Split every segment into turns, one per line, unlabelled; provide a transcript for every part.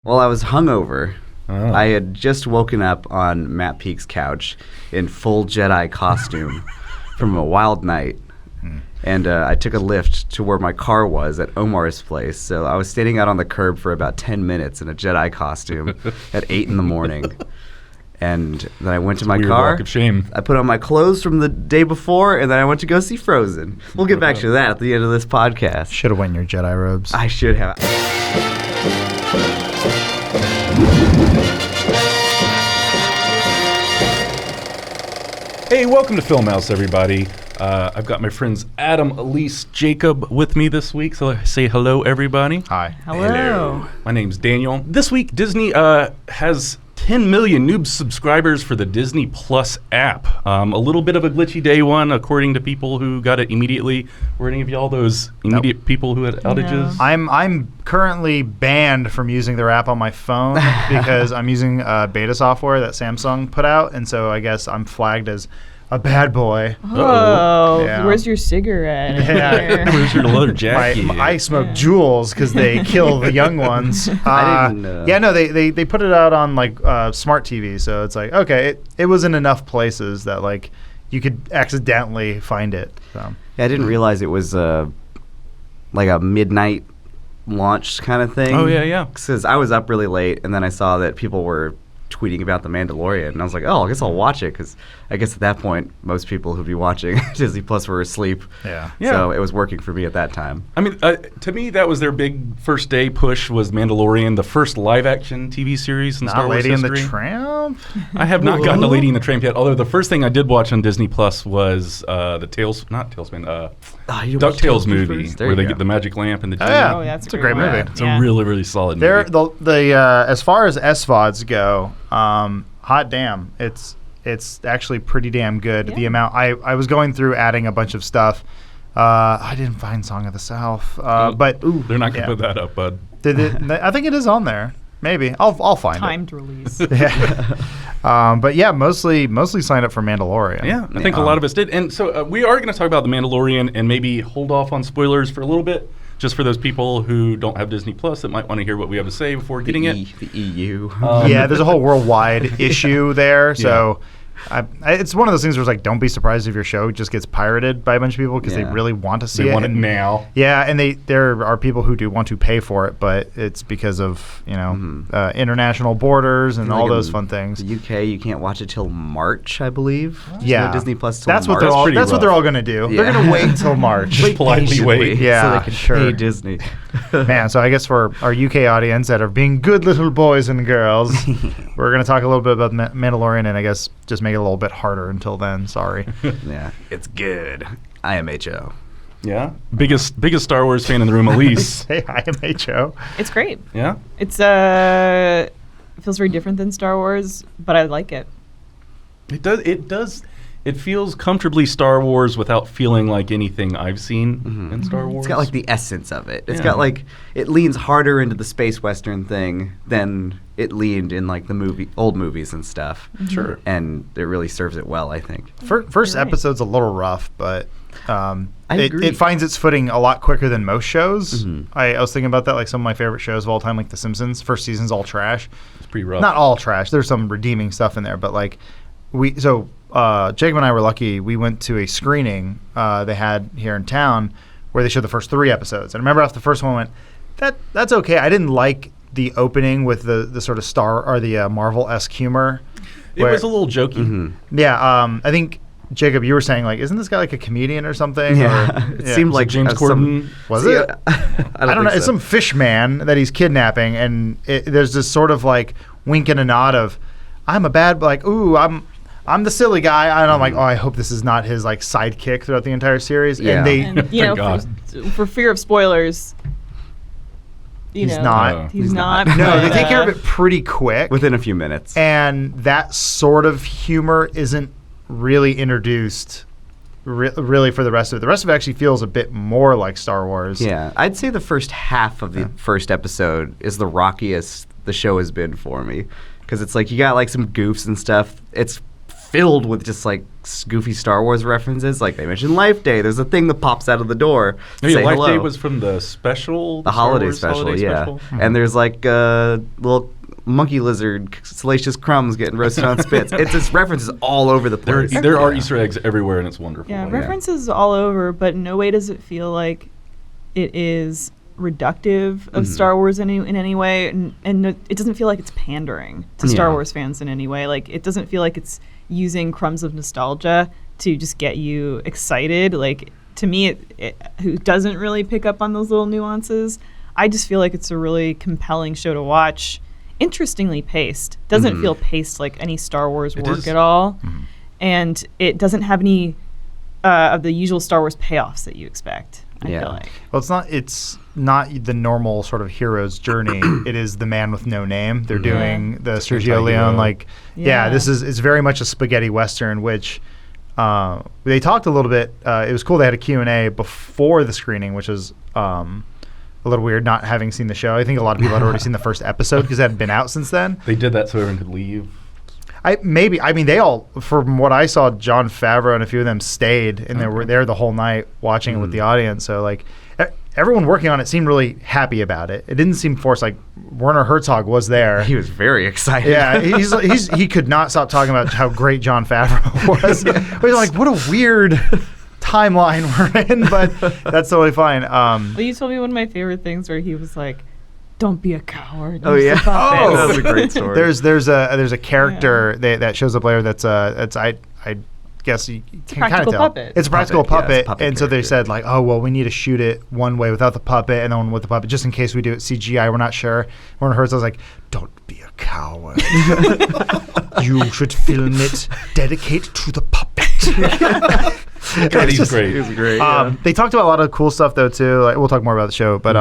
Well, I was hungover.
Oh.
I had just woken up on Matt Peak's couch in full Jedi costume from a wild night. And I took a lift to where my car was at Omar's place. So I was standing out on the curb for about 10 minutes in a Jedi costume at 8 in the morning. And then I went to my
Weird
car.
walk of shame.
I put on my clothes from the day before, and then I went to go see Frozen. We'll get back to that at the end of this podcast.
Should have worn your Jedi robes.
I should have.
Hey, welcome to Filmhouse, everybody. I've got my friends Adam, Elise, Jacob with me this week, so say hello, everybody.
Hi.
Hello.
My name's Daniel. This week, Disney has 10 million new subscribers for the Disney Plus app. A little bit of a glitchy day one, according to people who got it immediately. Were any of y'all those immediate people who had outages?
I'm currently banned from using their app on my phone because I'm using beta software that Samsung put out, and so I guess I'm flagged as a bad boy.
Oh,
Yeah.
where's your cigarette?
Yeah.
Where's your leather jacket?
I smoke Juuls because they kill the young ones.
I didn't know.
Yeah, no, they put it out on like smart TV, so it's like okay, it was in enough places that like you could accidentally find it. So.
Yeah, I didn't realize it was like a midnight launch kind of thing.
Oh, yeah.
Because I was up really late, and then I saw that people were tweeting about The Mandalorian, and I was like, oh, I guess I'll watch it, because I guess at that point, most people who'd be watching Disney Plus were asleep.
Yeah.
So it was working for me at that time.
I mean, to me, that was their big first day push was Mandalorian, the first live-action TV series in Star
Not
Wars
Lady and the
history.
Tramp.
I have not gotten to Lady and the Tramp yet, although the first thing I did watch on Disney Plus was the DuckTales movie, where they get the magic lamp and the genie.
Yeah.
Oh, that's
It's a great movie.
It's a really, really solid
There,
movie.
the as far as SVODs go, hot damn, it's actually pretty damn good.
Yeah.
The amount I was going through adding a bunch of stuff. I didn't find Song of the South, but
They're not going to
yeah.
put that up, bud.
I think it is on there. Maybe I'll find
Timed release.
it. Yeah. But yeah, mostly signed up for Mandalorian.
Yeah, I think a lot of us did. And so we are going to talk about The Mandalorian and maybe hold off on spoilers for a little bit, just for those people who don't have Disney Plus that might want to hear what we have to say before getting it.
The EU.
Yeah, there's a whole worldwide issue there. So it's one of those things where it's like, don't be surprised if your show just gets pirated by a bunch of people because they
Yeah.
really want to see
They
it.
want it
And-
now.
Yeah, and there are people who do want to pay for it, but it's because of international borders and all
Like
those
in
fun things.
The UK, you can't watch it till March, I believe. There's
Yeah,
no Disney Plus till
That's what
March.
they're all.
pretty
That's what they're
rough.
all going to do.
Yeah.
They're going to wait till March.
Just politely wait.
Yeah,
so they can
sure.
pay Disney.
Man, so I guess for our UK audience that are being good little boys and girls, we're going to talk a little bit about Mandalorian and I guess just make it a little bit harder until then. Sorry.
Yeah, it's good. IMHO.
Yeah? Biggest Star Wars fan in the room, Elise.
Hey, I am HO.
It's great.
Yeah?
It's it feels very different than Star Wars, but I like it.
It does. It feels comfortably Star Wars without feeling like anything I've seen in Star Wars.
It's got like the essence of it. It's
Yeah.
got like, it leans harder into the space western thing than it leaned in like the old movies and stuff.
Sure.
And it really serves it well, I think.
First
You're right.
episode's a little rough, but
I agree.
it finds its footing a lot quicker than most shows.
Mhm.
I was thinking about that, like some of my favorite shows of all time, like The Simpsons. First season's all trash.
It's pretty rough.
Not all trash. There's some redeeming stuff in there, but like Jacob and I were lucky. We went to a screening they had here in town where they showed the first 3 episodes. And I remember after the first one, I went, that's okay. I didn't like the opening with the sort of Star or the Marvel-esque humor.
It was a little jokey.
Mm-hmm.
Yeah, I think Jacob, you were saying like, isn't this guy like a comedian or something?
Yeah.
Or,
It seemed like
James
some-
Corden.
Was
See,
it?
I
don't know.
think
It's
so.
some fish man that he's kidnapping, and there's this sort of like wink and a nod of, I'm a bad, like, ooh, I'm the silly guy, and I'm like, oh, I hope this is not his like sidekick throughout the entire series.
Yeah.
And they,
And you know,
God.
for fear of spoilers,
He's not.
No.
He's not.
no, they
but,
take care of it pretty quick,
Within a few minutes.
and that sort of humor isn't really introduced. Really, for the rest of it, the rest of it actually feels a bit more like Star Wars.
Yeah, I'd say the first half of the first episode is the rockiest the show has been for me, because it's like you got like some goofs and stuff. It's filled with just like goofy Star Wars references. Like they mentioned Life Day. There's a thing that pops out of the door.
Oh, yeah,
Say
Life
hello.
Day was from the special,
The
Star
holiday
Wars
special,
holiday
yeah.
special.
And there's like little monkey lizard, Salacious Crumbs getting roasted on spits. It's just references all over the
There,
place.
there are Easter eggs everywhere, and it's wonderful.
Yeah, references all over, but in no way does it feel like it is reductive of Star Wars in any way, and it doesn't feel like it's pandering to Star Wars fans in any way. Like it doesn't feel like it's using crumbs of nostalgia to just get you excited. Like to me, who doesn't really pick up on those little nuances, I just feel like it's a really compelling show to watch. Interestingly paced. Doesn't feel paced like any Star Wars work at all. And it doesn't have any of the usual Star Wars payoffs that you expect, I feel like.
Well, it's not the normal sort of hero's journey. It is the man with no name. They're doing the Sergio Leone, like, this is very much a spaghetti western, which they talked a little bit. It was cool. They had a Q&A before the screening, which was a little weird not having seen the show. I think a lot of people had already seen the first episode because it hadn't been out since then.
They did that so everyone could leave.
They all, from what I saw, Jon Favreau and a few of them stayed, and they were there the whole night watching it with the audience. So, like, everyone working on it seemed really happy about it. It didn't seem forced. Like, Werner Herzog was there.
He was very excited.
Yeah, he could not stop talking about how great Jon Favreau was. We're like, what a weird timeline we're in, but that's totally fine.
Well, you told me one of my favorite things where he was like, "Don't be a coward."
Oh yeah,
that
was a great story.
There's a character that shows up later that's I guess you can kind of tell.
Puppet.
It's a practical
Puppet,
puppet,
yeah, it's a puppet
and so they
character.
said like, oh well, we need to shoot it one way without the puppet, and then one with the puppet, just in case we do it CGI. We're not sure. Werner Herzog's like, "Don't be a coward. You should film it. Dedicate to the puppet."
God, he's great.
He was great.
They talked about a lot of cool stuff though too. Like, we'll talk more about the show, but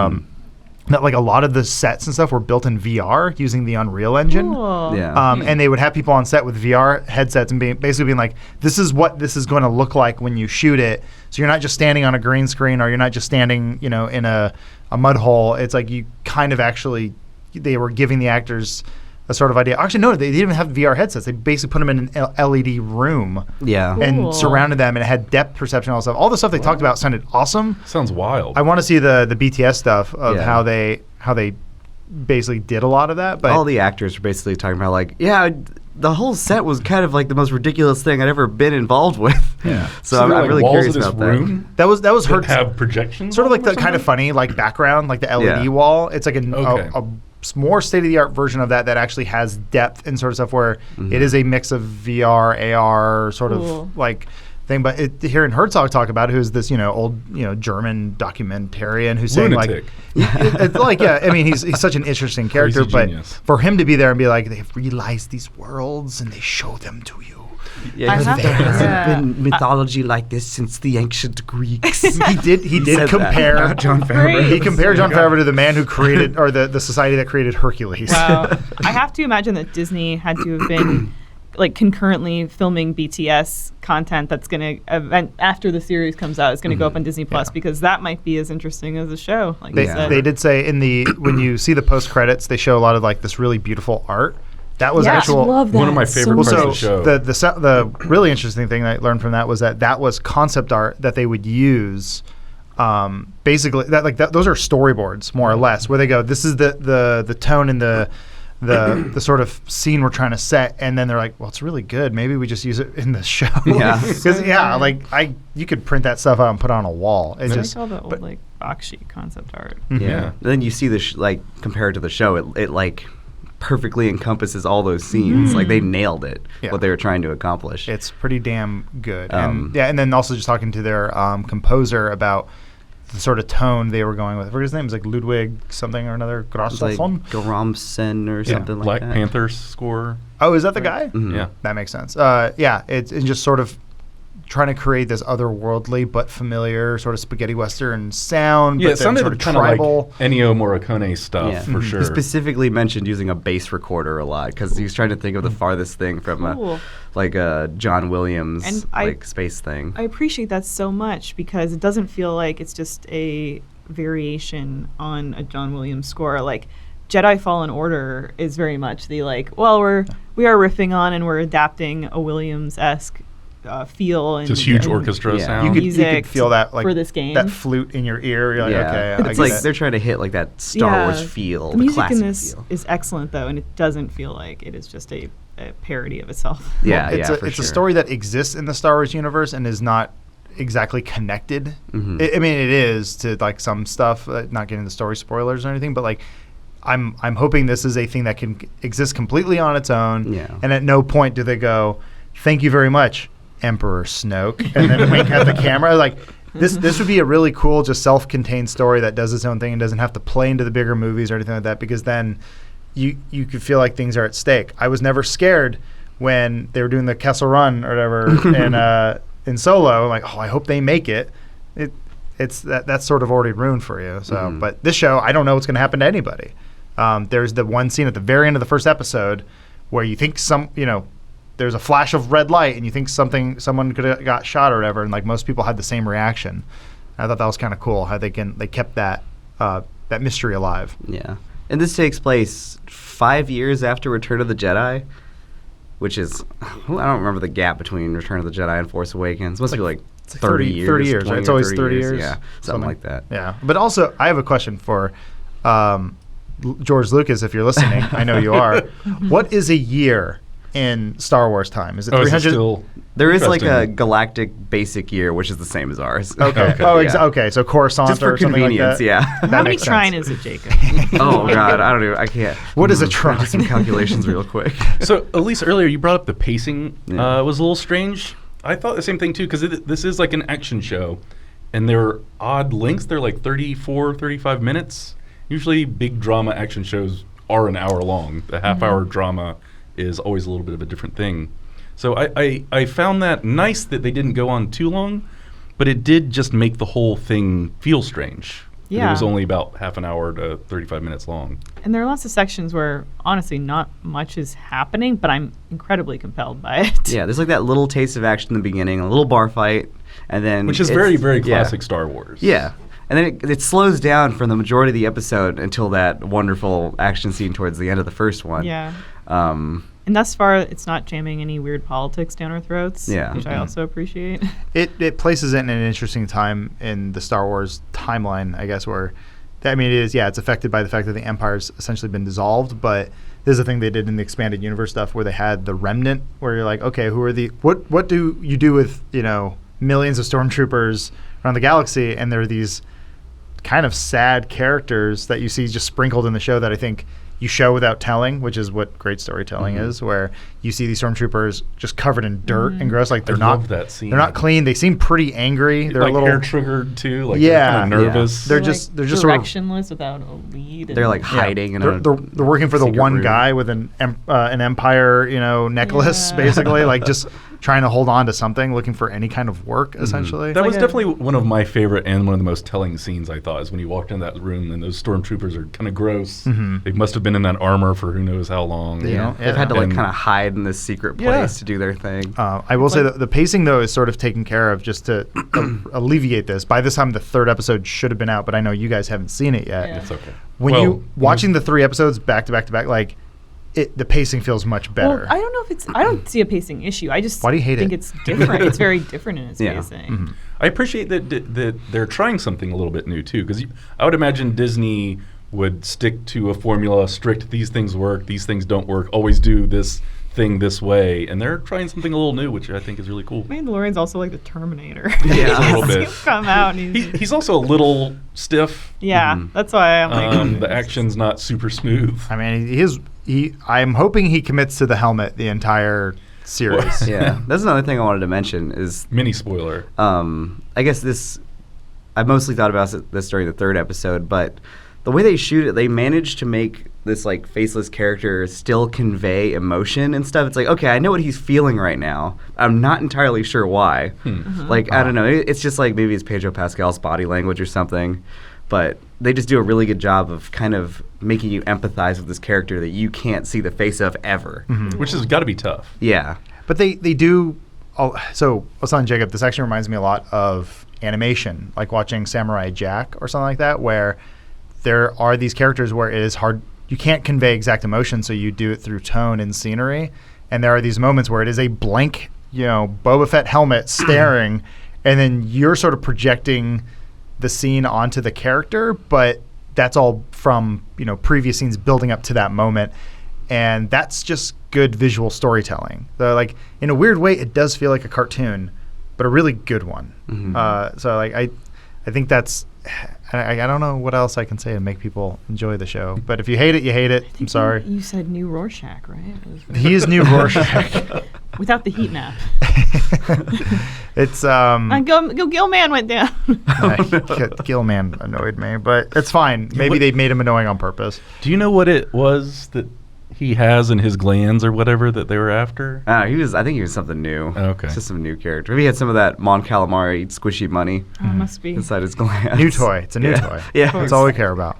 that like a lot of the sets and stuff were built in VR using the Unreal Engine.
Cool.
Yeah.
And they would have people on set with VR headsets and basically being like, this is what this is going to look like when you shoot it. So you're not just standing on a green screen, or you're not just standing, in a mud hole. It's like you kind of actually, they were giving the actors a sort of idea. Actually, no, they didn't even have VR headsets. They basically put them in an LED room
Yeah.
Cool.
and surrounded them, and it had depth perception and all that stuff. All the stuff they talked about sounded awesome.
Sounds wild.
I want to see the BTS stuff of
Yeah.
how they basically did a lot of that. But
all the actors were basically talking about like, the whole set was kind of like the most ridiculous thing I'd ever been involved with.
Yeah.
So I'm
there, like,
really
walls
curious
of this
about that.
room
that was
that
her
have projections.
sort of
on
like
them
the
or
kind of
something?
funny like background, like the LED
Yeah.
wall. It's like
Okay.
a more state-of-the-art version of that actually has depth and sort of stuff where it is a mix of VR, AR sort
Cool.
of like thing. But hearing Herzog talk about it, who's this old German documentarian who's saying
Lunatic.
like it's like I mean he's such an interesting character,
Crazy
but
genius.
for him to be there and be like, they've realized these worlds and they show them to you.
Yeah,
I
because
have
there
to-
hasn't
yeah.
been mythology like this since the ancient Greeks.
He did
said
compare
that.
John
Favreau.
He compared John Favreau to the man who created, or the society that created Hercules.
Wow. I have to imagine that Disney had to have been like concurrently filming BTS content that's going to after the series comes out, it's going to go up on Disney Plus, because that might be as interesting as the show. Like you said.
They did say when you see the post credits, they show a lot of like this really beautiful art. That was
Yeah,
actual.
I love that
One of my
so
favorite
much.
parts of
So
the show.
the really interesting thing I learned from that was that was concept art that they would use. Basically, those are storyboards more or less, where they go, this is the tone and the sort of scene we're trying to set, and then they're like, well, it's really good. Maybe we just use it in the show.
Yeah.
Because you could print that stuff out and put it on a wall. It's
I
just
like all the old
but-
like box sheet concept art.
Yeah.
Then you see the like compared to the show, it like perfectly encompasses all those scenes. Like they nailed it.
Yeah.
What they were trying to accomplish.
It's pretty damn good.
Um,
And then also just talking to their composer about the sort of tone they were going with. I forget his name. It's like Ludwig something or another.
It's like
Grassalson.
Garamsen or something like
Black
that.
Panther score.
Oh, is that the guy?
Mhm.
Yeah.
That makes sense. It's just sort of trying to create this otherworldly but familiar sort of spaghetti western sound.
Yeah,
but
it
then
sounded
sort of
kind of
tribal.
like Ennio Morricone stuff
Yeah.
for sure.
He specifically mentioned using a bass recorder a lot because he was trying to think of the farthest thing from
Cool.
a John Williams
And
space thing.
I appreciate that so much, because it doesn't feel like it's just a variation on a John Williams score. Like Jedi Fallen Order is very much the like, well, we are riffing on and we're adapting a Williams-esque feel and
Just huge
and
orchestra
yeah.
sound.
You
music
could feel that like
for this game.
that flute in your ear. You're like, okay, I
it's
get
like
it.
they're trying to hit like that Star Wars feel,
The
the
music
classic
in this
feel.
is excellent though, and it doesn't feel like it is just a parody of itself.
Yeah,
it's
for
it's
sure.
a story that exists in the Star Wars universe and is not exactly connected.
Mhm.
I mean, it is to like some stuff. Not getting the story spoilers or anything, but like. I'm hoping this is a thing that can exist completely on its own,
Yeah.
and at no point do they go, "Thank you very much, Emperor Snoke," and then wink at the camera. Like this would be a really cool, just self-contained story that does its own thing and doesn't have to play into the bigger movies or anything like that. Because then you could feel like things are at stake. I was never scared when they were doing the Kessel Run or whatever in Solo. Like, oh, I hope they make it. It's that's sort of already ruined for you. So, but this show, I don't know what's going to happen to anybody. There's the one scene at the very end of the first episode where you think there's a flash of red light and you think someone could have got shot or whatever, and like most people had the same reaction. I thought that was kind of cool how they kept that mystery alive.
Yeah. And this takes place 5 years after Return of the Jedi, which is, I don't remember the gap between Return of the Jedi and Force Awakens. It must be like 30 years.
30 years, right?
20
It's
or
always 30 years.
Yeah, something like that.
Yeah. But also, I have a question for George Lucas, if you're listening. I know you are. What is a year in Star Wars time? Is it 300?
There is like a
Interesting.
galactic basic year, which is the same as ours.
Okay.
Okay.
Oh,
Yeah.
okay. So Coruscant
Just for
or something like
convenience,
that.
yeah.
How many
makes
trine
sense.
is it, Jacob?
Oh God, I can't.
What is a
Try to do some
trine?
calculations real quick.
So, Elise, earlier you brought up the pacing
Yeah.
was a little strange. I thought the same thing too, because this is like an action show, and they're odd lengths. They're like 34, 35 minutes. Usually big drama action shows are an hour long. The half-hour drama is always a little bit of a different thing. So I found that nice that they didn't go on too long, but it did just make the whole thing feel strange. That
Yeah.
It was only about half an hour to 35 minutes long.
And there are lots of sections where honestly not much is happening, but I'm incredibly compelled by it.
Yeah, there's like that little taste of action in the beginning, a little bar fight, and then
Which is
it's-
very, very
yeah.
classic Star Wars.
Yeah. And then it slows down for the majority of the episode until that wonderful action scene towards the end of the first one.
Yeah.
Um,
And thus far, it's not jamming any weird politics down our throats,
Yeah.
which I also appreciate.
It places it in an interesting time in the Star Wars timeline, I guess, where, I mean, it's affected by the fact that the Empire's essentially been dissolved, but this is a thing they did in the expanded universe stuff where they had the Remnant, where you're like, okay, what do you do with, millions of stormtroopers around the galaxy, and there are these kind of sad characters that you see just sprinkled in the show that I think you show without telling, which is what great storytelling is, where you see these stormtroopers just covered in dirt and gross, like they're
love that scene.
they're not clean. They seem pretty angry. They're
like
a little
hair triggered too. Like
Yeah.
they're kind of nervous.
They're just sort of
directionless without a lead.
they're like
yeah,
hiding in
they're,
a
they're working for the
secret
one
room.
guy with an Empire, necklace,
Yeah.
basically, like just trying to hold on to something, looking for any kind of work, essentially.
That was
like
definitely one of my favorite and one of the most telling scenes, I thought, is when you walked in that room and those stormtroopers are kind of gross. They must have been in that armor for who knows how long.
Yeah,
Yeah.
they've had to like
And-
kind of hide in this secret place
Yeah.
to do their thing.
I will say that the pacing, though, is sort of taken care of just to alleviate this. By this time, the third episode should have been out, but I know you guys haven't seen it yet.
Yeah.
It's okay.
When
Well,
you watching the 3 episodes back to back to back, like the pacing feels much better.
Well, I don't know if I don't see a pacing issue. I just
Why do you hate
think
it?
it's different. It's very different in its
Yeah.
pacing.
I appreciate that they're trying something a little bit new too, because I would imagine Disney would stick to a formula, strict, these things work, these things don't work, always do this thing this way, and they're trying something a little new, which I think is really cool.
Mandalorian's also like the Terminator.
Yeah, a little
He's
bit.
come out and
He's also a little stiff.
yeah, that's why I'm like
The action's not super smooth.
I mean, I'm hoping he commits to the helmet the entire series.
Yeah, that's another thing I wanted to mention is
Mini spoiler.
I guess I mostly thought about this during the third episode, but the way they shoot it, they managed to make this like faceless character still convey emotion and stuff. It's like, okay, I know what he's feeling right now. I'm not entirely sure why. Like, I don't know. It's just like maybe it's Pedro Pascal's body language or something. But they just do a really good job of kind of making you empathize with this character that you can't see the face of ever.
Which has got to be tough.
Yeah.
But they do. So, I was telling Jacob, this actually reminds me a lot of animation, like watching Samurai Jack or something like that, where there are these characters where it is hard. you can't convey exact emotion, so you do it through tone and scenery. And there are these moments where it is a blank, Boba Fett helmet staring, and then you're sort of projecting the scene onto the character, but that's all from, previous scenes building up to that moment. And that's just good visual storytelling. So, like, in a weird way, it does feel like a cartoon, but a really good one. So, like, I think that's... I don't know what else I can say to make people enjoy the show. But if you hate it, you hate it. I'm sorry.
You said new Rorschach, right?
He is new Rorschach.
Without the heat map.
It's
Gilman went down.
Gilman annoyed me, but it's fine. Maybe they made him annoying on purpose.
Do you know what it was that he has in his glands or whatever that they were after?
I think he was something new.
Okay.
It's just some new character. Maybe he had some of that Mon Calamari squishy money
Must be.
inside his glands.
New toy. It's a new toy.
Yeah.
That's all we care about.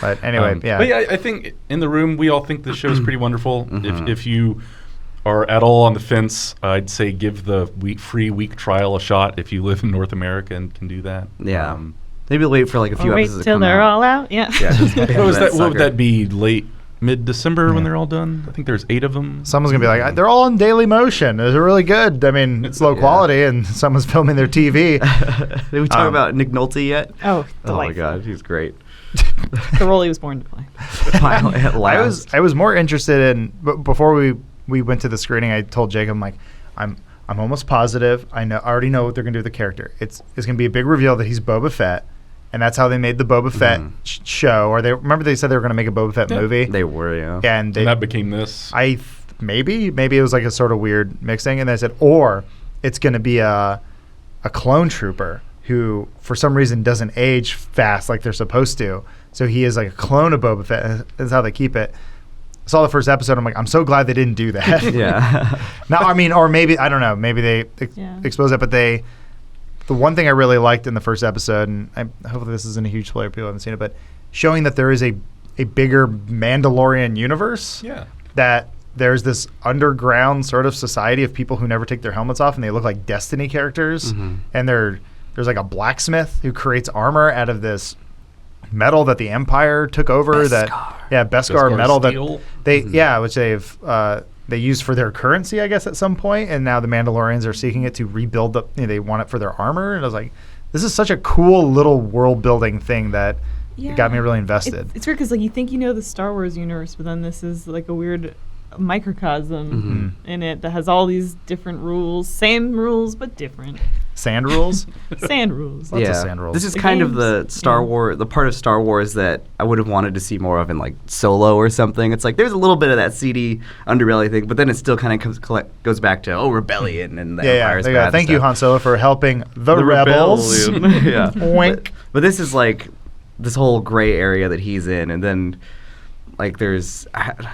But anyway, yeah.
But yeah, I think in the room we all think the show is pretty wonderful. If you are at all on the fence, I'd say give the free week trial a shot if you live in North America and can do that.
Yeah. Maybe wait for like a few
wait
episodes
till
to come
they're
out.
all out. Yeah.
Yeah. Just binge
What
that
would
sucker.
that be? Late mid-December when they're all done? I think there's 8 of them.
Someone's going to be like, they're all in daily motion. They're really good. I mean, it's low quality, and someone's filming their TV.
Did we talk about Nick Nolte yet?
Oh,
Oh my
delightful.
God, he's great.
The role he was born to play.
Finally, at last.
I was more interested in before we went to the screening. I told Jacob, I'm like, I'm almost positive. I already know what they're gonna do with the character. It's gonna be a big reveal that he's Boba Fett, and that's how they made the Boba Fett show. Or they said they were gonna make a Boba Fett movie.
They were, yeah.
And
And that became this.
maybe it was like a sort of weird mixing, and they said, or it's gonna be a clone trooper who for some reason doesn't age fast like they're supposed to. So he is like a clone of Boba Fett. That's how they keep it. I saw the first episode. I'm like, I'm so glad they didn't do that.
Yeah.
Now, I mean, or maybe, I don't know, maybe they expose that, but the one thing I really liked in the first episode, and hopefully this isn't a huge spoiler, people haven't seen it, but showing that there is a bigger Mandalorian universe.
Yeah.
That there's this underground sort of society of people who never take their helmets off, and they look like Destiny characters. And there's like a blacksmith who creates armor out of this metal that the Empire took over. Beskar metal
steel.
that which they used for their currency, I guess, at some point, and now the Mandalorians are seeking it to rebuild they want it for their armor. And I was like, this is such a cool little world building thing that it got me really invested.
It's weird because like you think you know the Star Wars universe, but then this is like a weird microcosm in it that has all these different rules, same rules but different.
Sand rules.
Sand rules.
Lots of sand rules.
This is
The
kind of the
games,
Star Wars, the part of Star Wars that I would have wanted to see more of in like Solo or something. It's like there's a little bit of that seedy underbelly thing, but then it still kind of goes back to rebellion and the Empire's bad. and
Thank you,
stuff.
Han Solo, for helping the rebels.
rebellion. Yeah.
Wink.
But this is like this whole gray area that he's in, and then like there's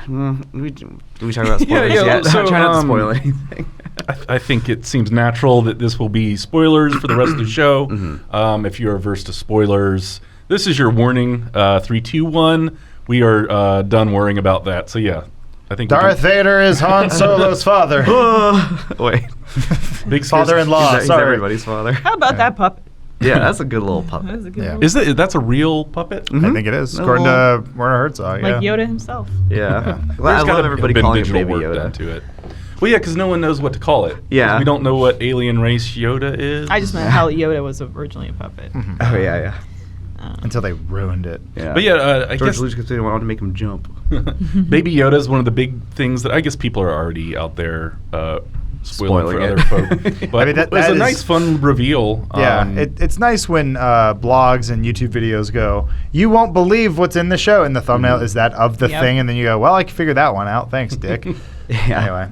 do we talk about spoilers yet?
So,
I'm trying not to spoil anything.
I think it seems natural that this will be spoilers for the rest of the show. If you're averse to spoilers, this is your warning. 3, 2, 1. We are done worrying about that. So yeah, I think
Darth Vader is Han Solo's father.
Wait,
big
Father-in-law.
he's
Sorry.
everybody's father.
How about that puppet?
Yeah, that's a good little
That
puppet.
was a good
Yeah.
little-
That's a real puppet?
I think it is, according to Werner Herzog.
like Yoda himself.
Yeah,
There's
well, I
gotta
love everybody
have been
calling him
digital
Baby
work
Yoda.
done to it. Well, yeah, because no one knows what to call it.
Yeah.
We don't know what alien race Yoda is.
I just meant how Yoda was originally a puppet.
Oh yeah.
Until they ruined it.
Yeah.
But yeah, I
George
guess
Lucas kept saying, "I wanted to make him jump."
Baby Yoda is one of the big things that I guess people are already out there spoiling for
Spoiling
other folk. But
I mean,
it was
that
a
is-
nice, fun reveal.
Yeah, it's nice when blogs and YouTube videos go, you won't believe what's in the show, and the thumbnail is that of the
Yep.
thing, and then you go, well, I can figure that one out. Thanks, Dick.
Yeah.
Anyway.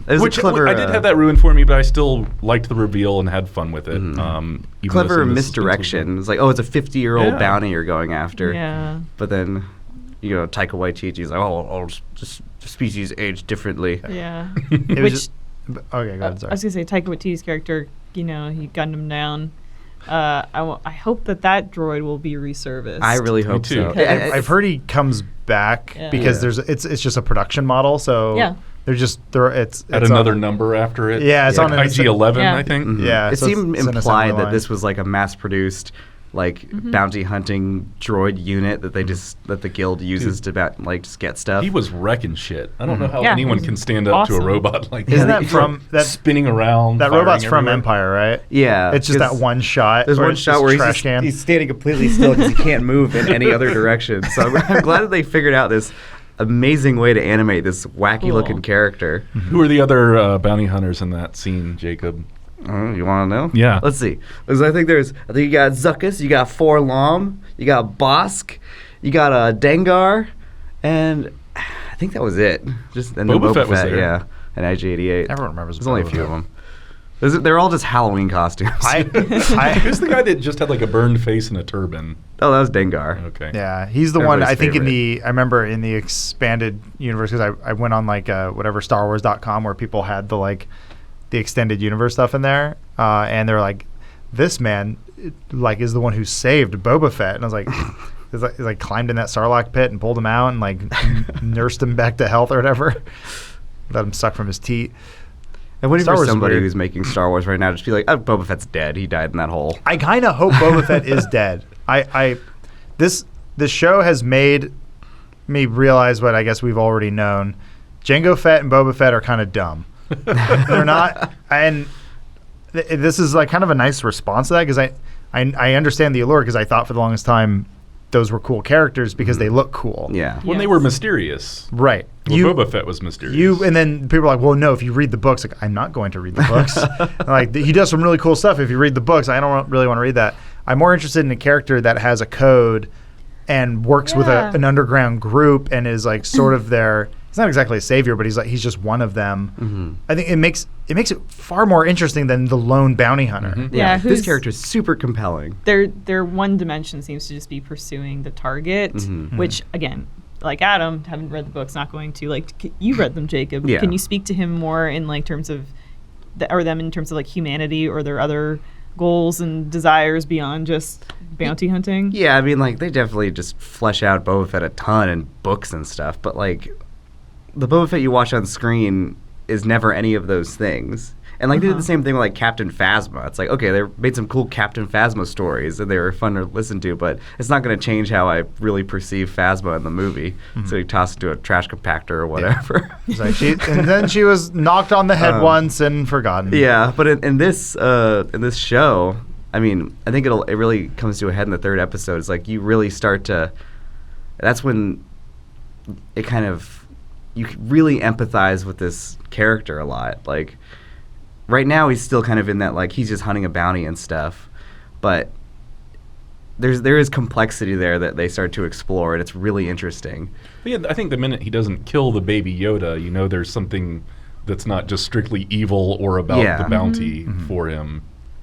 It was a
Which
clever,
I did have that ruined for me, but I still liked the reveal and had fun with it. Even though
clever
some of the
misdirection. It's like, oh, it's a 50-year-old
Yeah.
bounty you're going after.
Yeah.
But then, Taika Waititi's like, oh, just species age differently.
Yeah.
It was
Which
just, okay, go ahead,
I
sorry.
was gonna say Taika Waititi's character. He gunned him down. I hope that droid will be resurfaced.
I really hope
too.
so.
Because-
I've heard he comes back
Yeah.
because
Yeah.
it's just a production model, so
Yeah.
it's
at
it's
another
on,
number after it.
Yeah, it's
like
on
IG-11,
Yeah.
I think.
Mhm.
Yeah,
It
so
seemed
it's an
implied
assembly
that
line.
this was like a mass-produced, like bounty hunting droid unit that the guild uses to just get stuff.
He was wrecking shit. I don't know how
Yeah,
anyone
he's
can stand up to a
awesome.
robot like
Isn't
that.
that from that?
Spinning around?
That
firing
robot's from
everywhere?
Empire, right?
Yeah,
It's just that
'cause
one shot.
There's
where
one
it's
shot
just
where
trash can.
he's standing completely still because he can't move in any other direction. So I'm glad that they figured out this amazing way to animate this wacky looking
Cool.
character.
Who are the other bounty hunters in that scene, Jacob?
You want to know?
Yeah.
Let's see. Because I think you got Zuckuss, you got Forlom, you got Bosk, you got Dengar, and I think that was it. Just and then
Boba Fett was there.
yeah, and IG-88.
Everyone remembers.
There's only a
Boba
few
Fett.
of them. They're all just Halloween costumes.
Who's the guy that just had like a burned face and a turban?
Oh, that was Dengar.
Okay.
Yeah, he's the one. I
Everybody's
think I remember in the expanded universe because I went on like whatever StarWars.com where people had the extended universe stuff in there, and they're like, this man is the one who saved Boba Fett, and I was like. He's like climbed in that Sarlacc pit and pulled him out and like nursed him back to health or whatever. Let him suck from his teat.
And waiting
Star
for
Wars is
somebody
weird.
who's making Star Wars right now to just be like, oh, Boba Fett's dead. He died in that hole.
I kind of hope Boba Fett is dead. This show has made me realize what I guess we've already known. Jango Fett and Boba Fett are kind of dumb. They're not, and this is like kind of a nice response to that because I understand the allure because I thought for the longest time those were cool characters because they look cool.
Yeah.
When they
Yes.
were mysterious.
Right.
Well, Boba Fett was mysterious.
And then people are like, well, no, if you read the books, like, I'm not going to read the books. Like, he does some really cool stuff if you read the books. I don't really want to read that. I'm more interested in a character that has a code and works with
Yeah.
an underground group and is like sort of their, he's not exactly a savior, but he's just one of them.
Mm-hmm.
I think it makes it far more interesting than the lone bounty hunter.
Yeah,
This
who's-
character is super compelling.
Their one dimension seems to just be pursuing the target, which again, like Adam, haven't read the books, not going to you read them, Jacob.
Yeah.
Can you speak to him more in like terms of them in terms of like humanity or their other goals and desires beyond just bounty hunting?
Yeah, I mean, like, they definitely just flesh out Boba Fett a ton in books and stuff, but, like, the Boba Fett you watch on screen is never any of those things. And, like, they did the same thing with, like, Captain Phasma. It's like, okay, they made some cool Captain Phasma stories, and they were fun to listen to, but it's not going to change how I really perceive Phasma in the movie. So you toss it to a trash compactor or whatever.
It's like and then she was knocked on the head once and forgotten.
Yeah, but in this show, I mean, I think it really comes to a head in the third episode. It's like you really start to. That's when it kind of you really empathize with this character a lot. Like right now, he's still kind of in that like he's just hunting a bounty and stuff, but there is complexity there that they start to explore, and it's really interesting.
But yeah, I think the minute he doesn't kill the baby Yoda, you know there's something that's not just strictly evil or about
Yeah.
the bounty for him.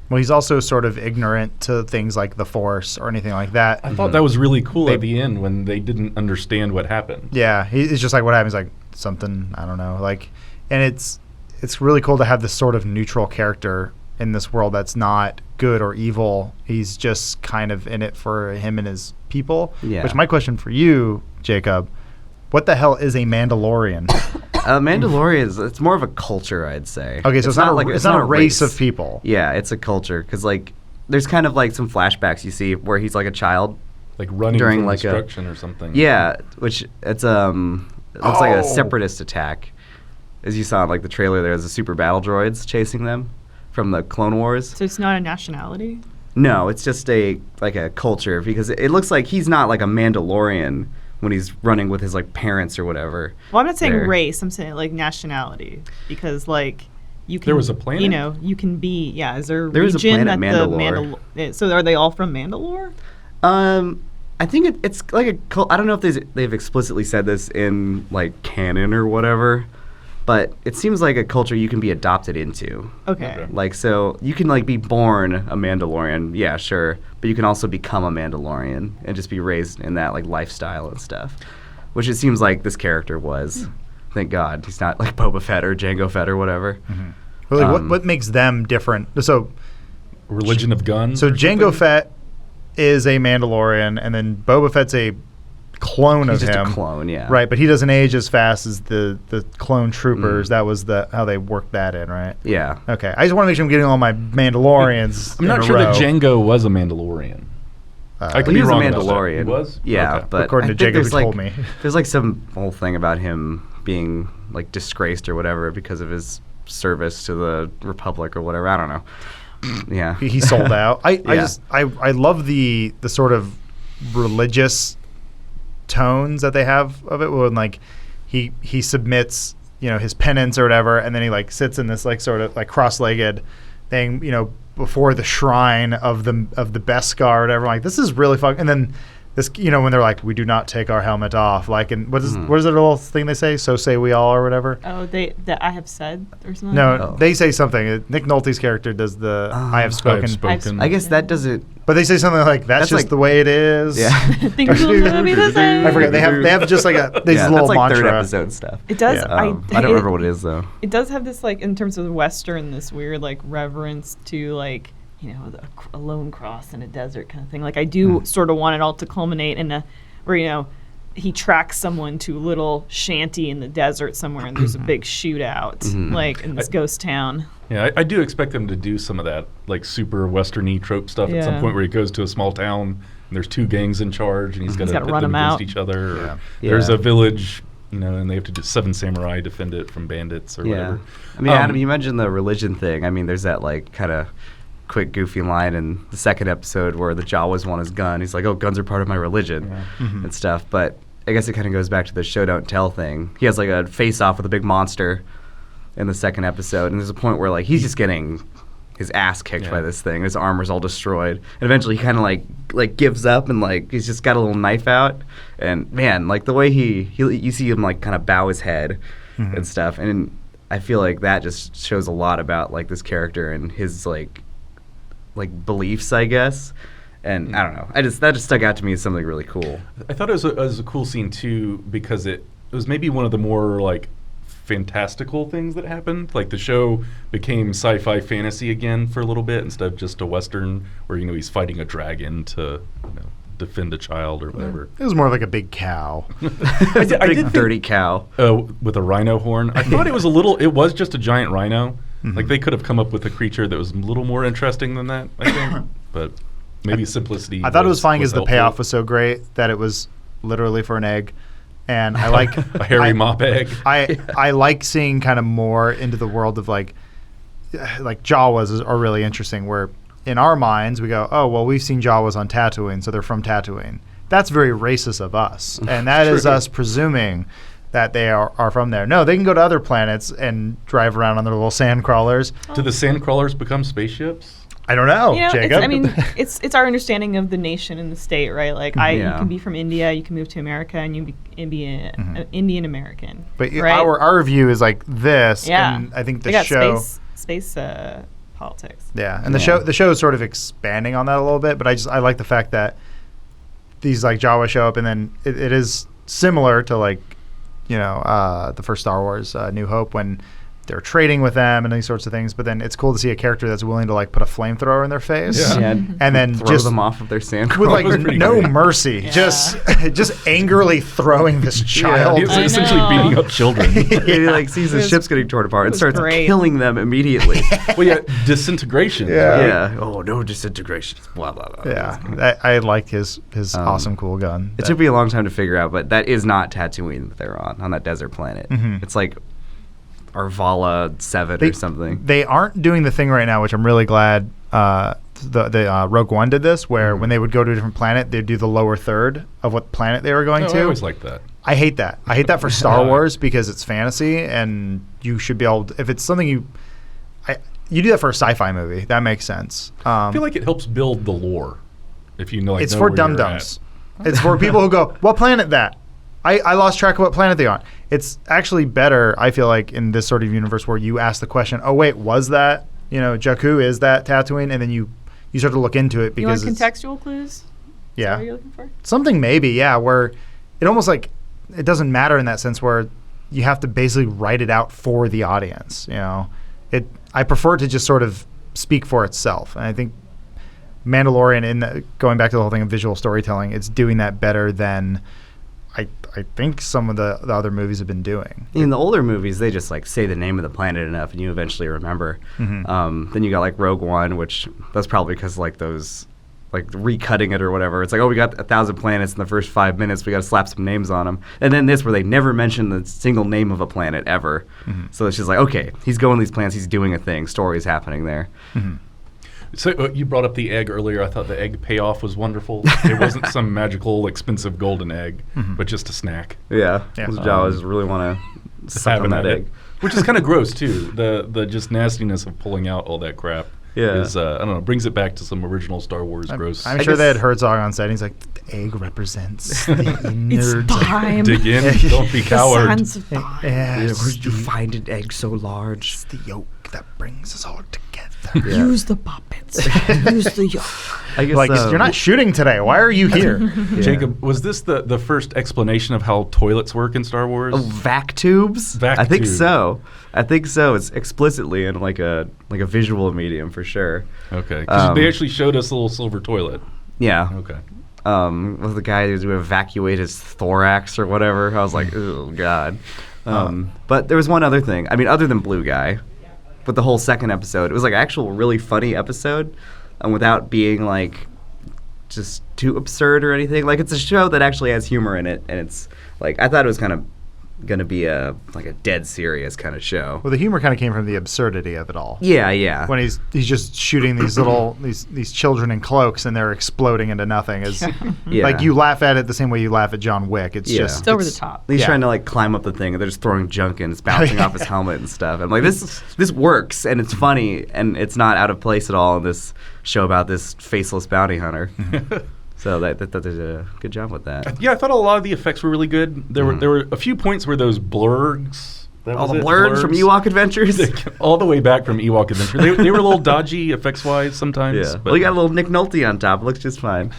Well, he's also sort of ignorant to things like the Force or anything like that.
I thought that was really cool at the end when they didn't understand what happened.
Yeah, it's just like what happens, like something I don't know, like, and it's really cool to have this sort of neutral character in this world that's not good or evil. He's just kind of in it for him and his people.
Yeah.
Which my question for you, Jacob, what the hell is a Mandalorian?
Mandalorian it's more of a culture, I'd say.
Okay, so it's not a race of
people.
people.
Yeah, it's a culture because like there's kind of like some flashbacks you see where he's like a child.
Like running
During,
from
like,
destruction or something.
Yeah, which it's it looks like a separatist attack, as you saw in like the trailer. There's the super battle droids chasing them from the Clone Wars.
So it's not a nationality?
No, it's just a culture because it looks like he's not like a Mandalorian when he's running with his like parents or whatever.
Well, I'm not saying
There.
race. I'm saying like nationality because like you can.
There was a planet?
You know, you can be. Yeah, is there a
There is a
region
planet,
that
Mandalore.
So are they all from Mandalore?
I think it's like a cult. I don't know if they've explicitly said this in like canon or whatever, but it seems like a culture you can be adopted into.
Okay.
Like, so you can like be born a Mandalorian, yeah, sure, but you can also become a Mandalorian and just be raised in that like lifestyle and stuff, which it seems like this character was. Thank God he's not like Boba Fett or Jango Fett or whatever.
Well, like, what makes them different? So
Religion of guns.
So
or
Jango
something?
Fett is a Mandalorian, and then Boba Fett's a clone
He's
of
just
him.
a clone, yeah.
Right, but he doesn't age as fast as the clone troopers. That was how they worked that in, right?
Yeah.
Okay, I just want to make sure I'm getting all my Mandalorians.
I'm not
in a
sure that
row.
Jango was a Mandalorian. I could
Well,
be
he was a
wrong about that.
Mandalorian.
He was?
Yeah,
Okay.
but
According
I
to
think
Jacob, who
there's
told me.
there's like some whole thing about him being like disgraced or whatever because of his service to the Republic or whatever. I don't know. Yeah.
He sold out. I
Yeah.
just I love the sort of religious tones that they have of it when like he submits, you know, his penance or whatever, and then he like sits in this like sort of like cross-legged thing, you know, before the shrine of the Beskar or whatever. Like, this is really fun. And then this, you know, when they're like, we do not take our helmet off. Like, and what is that little thing they say? So say we all or whatever.
Oh, that I have said or something.
No, they say something. Nick Nolte's character does the I have spoken.
spoken.
I guess that doesn't.
But they say something like, that's just
like-
the way it is.
Yeah.
Things will never be the same.
I forget. They have just like these
Yeah,
little
that's like third
mantra.
episode stuff.
It does.
Yeah.
I don't remember what it is though.
It does have this, like, in terms of the Western, this weird, like, reverence to, like, you know, a lone cross in a desert kind of thing. Like, I do sort of want it all to culminate in a, where, you know, he tracks someone to a little shanty in the desert somewhere, and there's a big shootout, like, in this ghost town.
Yeah, I do expect them to do some of that, like super Western-y trope stuff at some
Yeah.
point where he goes to a small town and there's two gangs in charge and he's got to
gotta
pit
run
them
them
against
out.
each other. Or
Yeah.
there's
Yeah.
a village, you know, and they have to do 7 samurai defend it from bandits or
Yeah.
whatever.
I mean, Adam, you mentioned the religion thing. I mean, there's that like kind of quick goofy line in the second episode where the Jawas want his gun. He's like, "Oh, guns are part of my religion," and stuff. But I guess it kind of goes back to the show don't tell thing. He has like a face off with a big monster in the second episode, and there's a point where like he's just getting his ass kicked by this thing. His armor's all destroyed, and eventually he kind of like gives up and like he's just got a little knife out. And man, like the way he you see him like kind of bow his head and stuff, and I feel like that just shows a lot about like this character and his like beliefs, I guess. And I don't know. That just stuck out to me as something really cool.
I thought it was a cool scene too because it was maybe one of the more like fantastical things that happened. Like the show became sci-fi fantasy again for a little bit instead of just a Western where, you know, he's fighting a dragon to, you know, defend a child or whatever.
It was more like a big cow.
I did
Big
think-
dirty cow.
with a rhino horn. I thought it was just a giant rhino. Like they could have come up with a creature that was a little more interesting than that, I think. But maybe simplicity.
I thought it was fine because the
helpful.
payoff was so great that it was literally for an egg. And I like
a hairy mop egg.
I like seeing kind of more into the world of like Jawas are really interesting. Where in our minds we go, oh well, we've seen Jawas on Tatooine, so they're from Tatooine. That's very racist of us, and that is us presuming that they are from there. No, they can go to other planets and drive around on their little sand crawlers.
Do the sand crawlers become spaceships?
I don't know,
You know,
Jacob.
it's our understanding of the nation and the state, right? Like, you
Yeah.
can be from India, you can move to America, and you can be an Indian American.
But
right?
our view is like this,
Yeah.
and I think
They
the
got
show.
space politics.
Yeah, and the show is sort of expanding on that a little bit, but I like the fact that these like Jawa show up, and then it is similar to like, you know, the first Star Wars, New Hope, when they're trading with them and these sorts of things. But then it's cool to see a character that's willing to like put a flamethrower in their face,
Yeah.
and then
Throw
just
them off of their sand
with
crawlers.
like
pretty
no
great.
mercy,
Yeah.
just angerly throwing this child.
He's
I
essentially
know.
beating up children.
He like sees his
was-
ships getting torn apart and
was
starts
great.
killing them immediately.
Well, yeah, disintegration.
Yeah.
right?
Yeah. Oh, no disintegration. Blah blah blah.
Yeah, I liked his awesome cool gun.
It took me a long time to figure out, but that is not Tatooine that they're on that desert planet. It's like Arvala 7 or something.
They aren't doing the thing right now, which I'm really glad. The Rogue One did this, where when they would go to a different planet, they'd do the lower third of what planet they were going
No,
to.
I always like that.
I hate that. I hate that for Star Wars because it's fantasy, and you should be able to, if it's something you do that for a sci-fi movie, that makes sense.
I feel like it helps build the lore. If you know, like,
It's
know
for
where you're
dum-dums. It's for people who go, what planet that? I lost track of what planet they're on. It's actually better, I feel like, in this sort of universe where you ask the question, oh, wait, was that, you know, Jakku, is that Tatooine? And then you start to look into it
You want
because it's,
contextual clues? Is that
yeah.
what you're looking for?
Something maybe, yeah, where it almost like it doesn't matter in that sense where you have to basically write it out for the audience, you know. I prefer to just sort of speak for itself. And I think Mandalorian, going back to the whole thing of visual storytelling, it's doing that better than I think some of the other movies have been doing.
In the older movies, they just like say the name of the planet enough, and you eventually remember. Then you got like Rogue One, which that's probably because like those like recutting it or whatever. It's like, oh, we got 1,000 planets in the first 5 minutes. We got to slap some names on them. And then this, where they never mention the single name of a planet ever. So it's just like, okay, he's going to these planets. He's doing a thing. Story's happening there.
So you brought up the egg earlier. I thought the egg payoff was wonderful. It wasn't some magical, expensive golden egg, but just a snack.
Yeah. Jawas really want to suck on that egg.
Which is kind of gross, too. The just nastiness of pulling out all that crap.
Yeah.
Is, I don't know, brings it back to some original Star Wars gross.
I'm sure they had Herzog on set. He's like, the egg represents the inner.
It's time.
Dig in, don't be coward.
The sands of time.
Yeah,
Where'd you find an egg so large?
It's the yolk that brings us all together.
Yeah.
Use the puppets. Use the yolk.
I guess
Like, you're not shooting today. Why are you here?
Yeah.
Jacob, was this the first explanation of how toilets work in Star Wars?
Oh, vac tubes?
Vac
I think
tube.
so. I think so. It's explicitly in like a visual medium for sure.
Okay. 'Cause they actually showed us a little silver toilet.
Yeah.
Okay.
With the guy who evacuate his thorax or whatever. I was like, oh god. But there was one other thing. I mean, other than Blue Guy, but the whole second episode, it was like actual really funny episode, without being like just too absurd or anything. Like, it's a show that actually has humor in it, and it's like, I thought it was kind of gonna be a dead serious kind of show.
Well, the humor kind of came from the absurdity of it all.
Yeah.
When he's just shooting these little these children in cloaks and they're exploding into nothing.
Yeah.
Like, you laugh at it the same way you laugh at John Wick. It's
Yeah.
just
It's over the top.
He's
Yeah.
trying to like climb up the thing, and they're just throwing junk in. It's bouncing off his helmet and stuff. And like, this works, and it's funny, and it's not out of place at all in this show about this faceless bounty hunter. So they did a good job with that.
Yeah, I thought a lot of the effects were really good. There were a few points where those blurgs.
All the blurs from Ewok Adventures.
all the way back from Ewok Adventure. They were a little dodgy effects-wise sometimes.
Yeah.
But
Well, you got a little Nick Nolte on top. It looks just fine.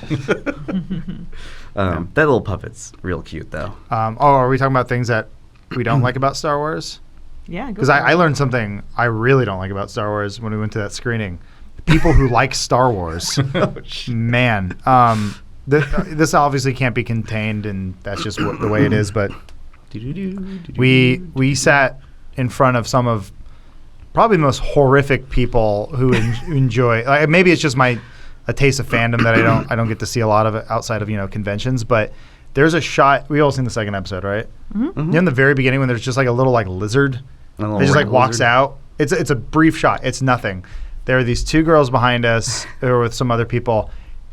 That little puppet's real cute, though.
are we talking about things that we don't like about Star Wars?
Yeah,
Because I learned something I really don't like about Star Wars when we went to that screening. People who like Star Wars, man. This obviously can't be contained, and that's just the way it is. But we sat in front of some of probably the most horrific people who enjoy. Like, maybe it's just a taste of fandom that I don't get to see a lot of it outside of conventions. But there's a shot. We all seen the second episode, right? Mm-hmm. In the very beginning, when there's just like a little like lizard, it just like walks out. It's a brief shot. It's nothing. There are these two girls behind us who are with some other people,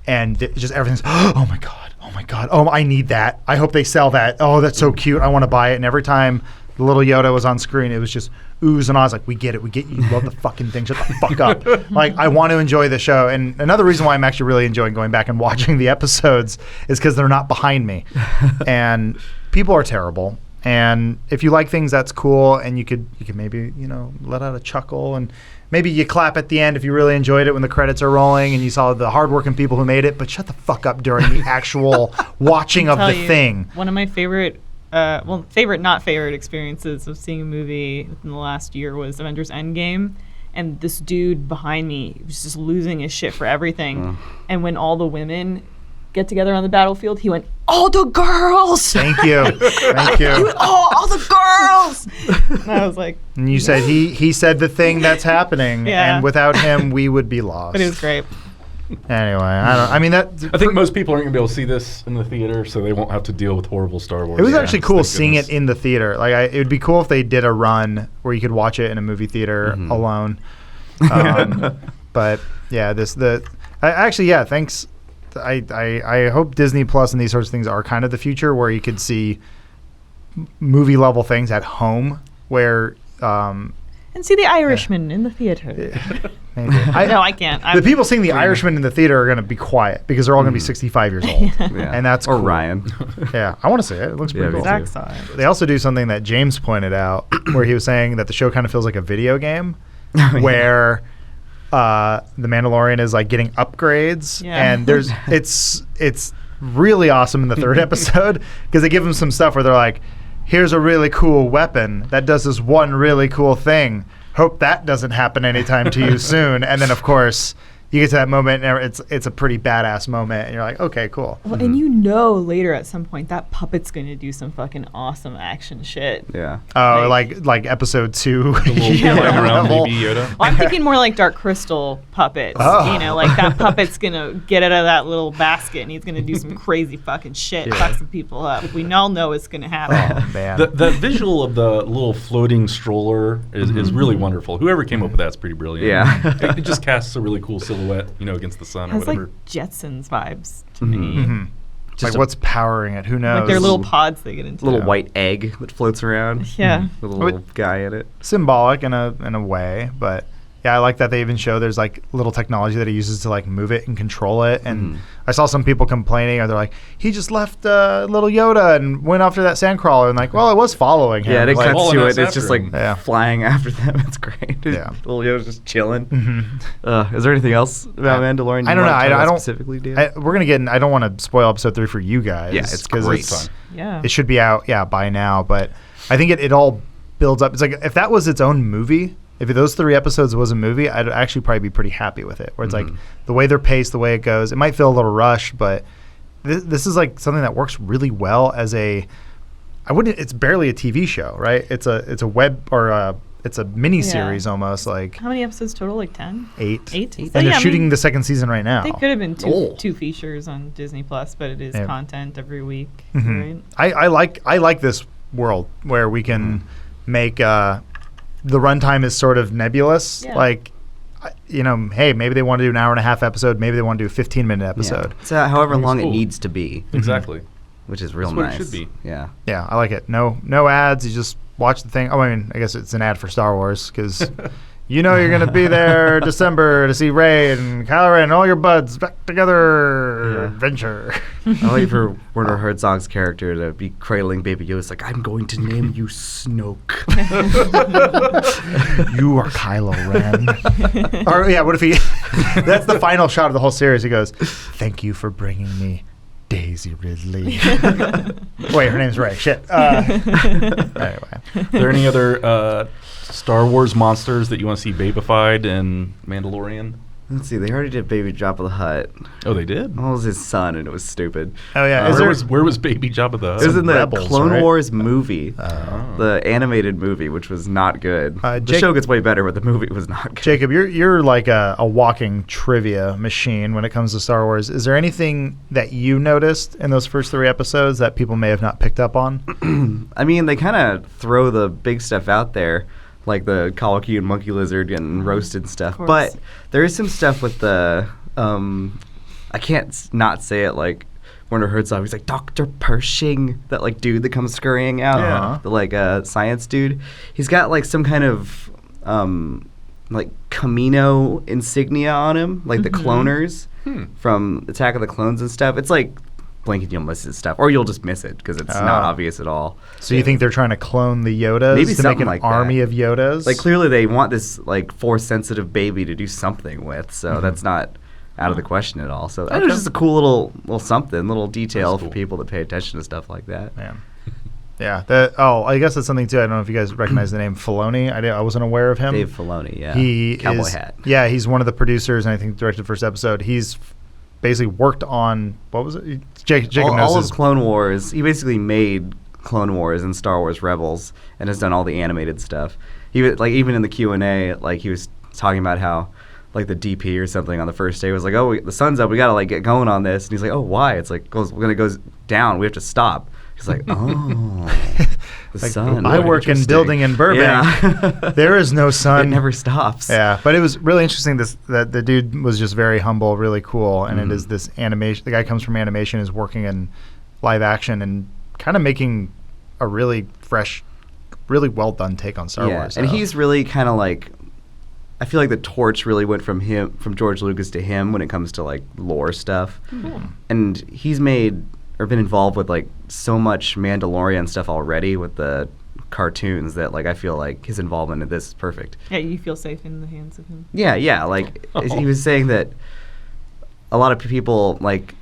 and just everything's, oh my God, oh, I need that. I hope they sell that. Oh, that's so cute. I want to buy it. And every time the little Yoda was on screen, it was just oohs and ahs. Like, we get it. You love the fucking thing. Shut the fuck up. Like, I want to enjoy the show. And another reason why I'm actually really enjoying going back and watching the episodes is because they're not behind me. And people are terrible. And if you like things, that's cool. And you could maybe, let out a chuckle, and maybe you clap at the end if you really enjoyed it when the credits are rolling and you saw the hardworking people who made it. But shut the fuck up during the actual watching of the thing.
One of my favorite, not favorite experiences of seeing a movie within the last year was Avengers Endgame. And this dude behind me was just losing his shit for everything. And when all the women get together on the battlefield, he went, all the girls!
Thank you.
He went, all the girls! And I was like...
And you said he said the thing that's happening,
Yeah.
and without him, we would be lost.
But it was great.
Anyway, I
think most people aren't going to be able to see this in the theater, so they won't have to deal with horrible Star Wars.
It was actually cool
Thank
seeing
goodness.
it in the theater. Like, it would be cool if they did a run where you could watch it in a movie theater alone. But yeah, thanks. I hope Disney Plus and these sorts of things are kind of the future, where you could see movie level things at home, where
And see The Irishman in the theater.
maybe.
No, I can't.
The people seeing The Irishman in the theater are going to be quiet because they're all going to be 65 years old.
Yeah.
And that's
or
cool.
Ryan.
Yeah, I want to see it. It looks pretty
me
cool.
too.
Zach saw it.
They also do something that James pointed out, where he was saying that the show kind of feels like a video game, where the Mandalorian is like getting upgrades,
Yeah.
and it's really awesome in the third episode because they give him some stuff where they're like, here's a really cool weapon that does this one really cool thing. Hope that doesn't happen anytime to you soon. And then, of course, you get to that moment, and it's a pretty badass moment, and you're like, okay, cool.
Well, and you know later at some point that puppet's going to do some fucking awesome action shit.
Yeah.
Oh, like episode 2.
The little flying around baby Yoda.
Well, I'm thinking more like Dark Crystal puppets.
Oh.
You know, like that puppet's going to get out of that little basket and he's going to do some crazy fucking shit, fuck some people up. We all know it's going to happen.
Oh, man.
The visual of the little floating stroller is really wonderful. Whoever came up with that's pretty brilliant.
Yeah.
It just casts a really cool silhouette, against the sun or
Has like
whatever.
Jetsons vibes to me.
Just
like what's powering it? Who knows?
Like their little pods they get into.
little white egg that floats around.
Yeah.
With a little guy in it.
Symbolic in a way, but yeah, I like that they even show there's like little technology that he uses to like move it and control it. And I saw some people complaining, or they're like, he just left little Yoda and went after that sandcrawler, and like, well, it was following him.
Yeah, it
like,
cuts to it.
Hauling ass
It's just
after
like
him.
flying after them. It's great.
Yeah.
Little Yoda's just chilling. Is there anything else about Mandalorian?
I don't know. I don't
specifically do.
we're gonna get. I don't want to spoil episode 3 for you guys.
Yeah, it's
'cause
great.
Fun.
Yeah.
It should be out, by now. But I think it all builds up. It's like if that was its own movie, if those 3 episodes was a movie, I'd actually probably be pretty happy with it. Where it's like the way they're paced, the way it goes. It might feel a little rushed, but this is like something that works really well as a. I wouldn't. It's barely a TV show, right? It's a web or it's a mini series almost, like
How many episodes total? Like 10?
8.
8?
And they're shooting the second season right now.
They could have been
Oh.
two features on Disney Plus, but it is
Yeah.
content every week, right?
I like this world where we can make the runtime is sort of nebulous.
Yeah.
Like, hey, maybe they want to do an hour and a half episode. Maybe they want to do a 15-minute episode.
It's however
It's
long it
cool.
needs to be,
Exactly.
which is real
That's what it
nice.
should be.
Yeah.
Yeah, I like it. No ads. You just watch the thing. Oh, I mean, I guess it's an ad for Star Wars because you're going to be there December to see Rey and Kylo Ren and all your buds back together adventure.
I wait for Werner Herzog's character to be cradling Baby Yoda. It's like, I'm going to name you Snoke.
You are Kylo Ren. Or yeah, what if he? That's the final shot of the whole series. He goes, "Thank you for bringing me Daisy Ridley." Wait, her name's Rey. Shit. Anyway,
Are there any other Star Wars monsters that you want to see babified in Mandalorian?
Let's see. They already did Baby Jabba the Hutt.
Oh, they did?
That was his son, and it was stupid.
oh yeah,
Where was Baby Jabba the Hutt?
It was in the
Rebels,
Clone
right?
Wars movie, the animated movie, which was not good. The
Jake-
show gets way better, but the movie was not good.
Jacob, you're like a walking trivia machine when it comes to Star Wars. Is there anything that you noticed in those first 3 episodes that people may have not picked up on?
I mean, they kind of throw the big stuff out there, like the Coliseum monkey lizard getting roasted and stuff.
course.
But there is some stuff with the, I can't not say it like Werner Herzog. He's like Dr. Pershing, that like dude that comes scurrying out,
Yeah.
the like science dude. He's got like some kind of like Camino insignia on him, like the cloners from Attack of the Clones and stuff. It's like blink and you'll miss his stuff, or you'll just miss it because it's not obvious at all.
So you think they're trying to clone the Yodas
Maybe
to make
something
an
like that.
army of Yodas?
Like clearly they want this like force sensitive baby to do something with, so that's not out of the question at all. So that was just a cool little something, little detail
That's
for
cool.
people that pay attention to stuff like that.
Man. Yeah. I guess that's something too. I don't know if you guys recognize the name Filoni. I wasn't aware of him.
Dave Filoni, yeah,
He
cowboy
is,
hat.
Yeah, he's one of the producers, and I think directed the first episode. He's basically worked on what was it? Jacob knows
all
his
of Clone Wars. He basically made Clone Wars and Star Wars Rebels, and has done all the animated stuff. He was like even in the Q&A, like he was talking about how like the DP or something on the first day was like, oh, the sun's up, we gotta like get going on this, and he's like, oh, why? It's like we're gonna go down, we have to stop. He's like, oh, the
like,
sun.
I work in
Interesting.
building in Burbank.
Yeah.
There is no sun.
It never stops.
Yeah, but it was really interesting that the dude was just very humble, really cool, and it is this animation. The guy comes from animation, is working in live action, and kind of making a really fresh, really well done take on Star Wars.
And
so.
he's really kind of like, I feel like the torch really went from George Lucas to him when it comes to like lore stuff. And he's made or been involved with like so much Mandalorian stuff already with the cartoons that like I feel like his involvement in this is perfect.
Yeah, you feel safe in the hands of him.
Yeah, like he was saying that a lot of people like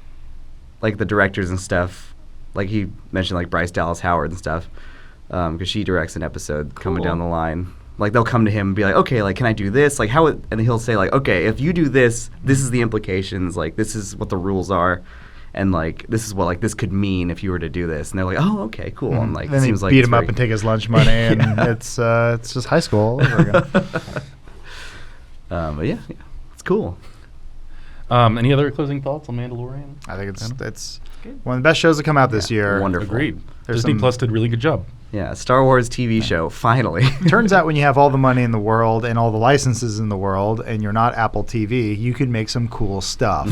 the directors and stuff, like he mentioned like Bryce Dallas Howard and stuff, because she directs an episode coming
Cool.
down the line like they'll come to him and be like, okay, like can I do this? Like how? And he'll say like, okay, if you do this, this is the implications. Like this is what the rules are, and like this is what like this could mean if you were to do this. And they're like, oh, okay, cool. And like
then
it seems
they
like
beat
it's
him up
very-
and take his lunch money, and it's just high school all over again.
But yeah, it's cool.
Any other closing thoughts on Mandalorian?
I think it's
Good.
one of the best shows that come out this year.
Wonderful.
Agreed.
There's
Disney
some-
Plus did a really good job.
Yeah, Star Wars TV show finally.
Turns out when you have all the money in the world and all the licenses in the world, and you're not Apple TV, you can make some cool stuff.